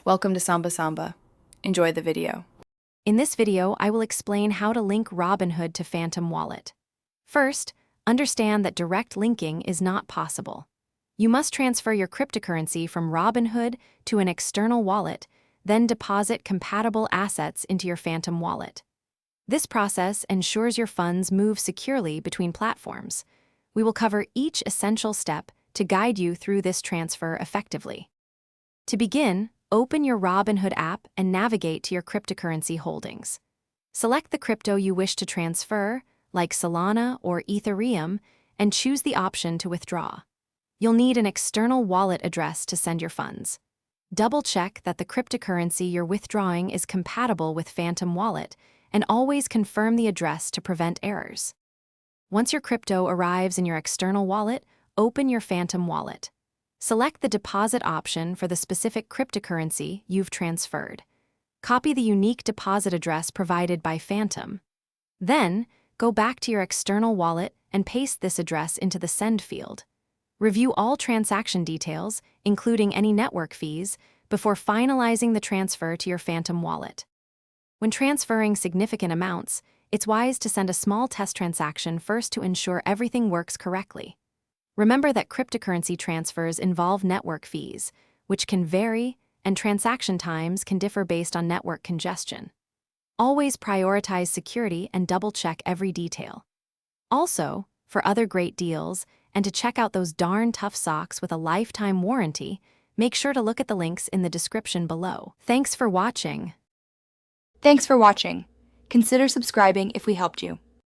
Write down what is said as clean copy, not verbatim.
Welcome to Samba Samba. Enjoy the video. In this video, I will explain how to link Robinhood to Phantom Wallet. First, understand that direct linking is not possible. You must transfer your cryptocurrency from Robinhood to an external wallet, then deposit compatible assets into your Phantom wallet. This process ensures your funds move securely between platforms. We will cover each essential step to guide you through this transfer effectively. To begin, open your Robinhood app and navigate to your cryptocurrency holdings. Select the crypto you wish to transfer, like Solana or Ethereum, and choose the option to withdraw. You'll need an external wallet address to send your funds. Double-check that the cryptocurrency you're withdrawing is compatible with Phantom Wallet, and always confirm the address to prevent errors. Once your crypto arrives in your external wallet, open your Phantom Wallet. Select the deposit option for the specific cryptocurrency you've transferred. Copy the unique deposit address provided by Phantom. Then, go back to your external wallet and paste this address into the send field. Review all transaction details, including any network fees, before finalizing the transfer to your Phantom wallet. When transferring significant amounts, it's wise to send a small test transaction first to ensure everything works correctly. Remember that cryptocurrency transfers involve network fees, which can vary, and transaction times can differ based on network congestion. Always prioritize security and double-check every detail. Also, for other great deals, and to check out those darn tough socks with a lifetime warranty, make sure to look at the links in the description below. Thanks for watching. Thanks for watching. Consider subscribing if we helped you.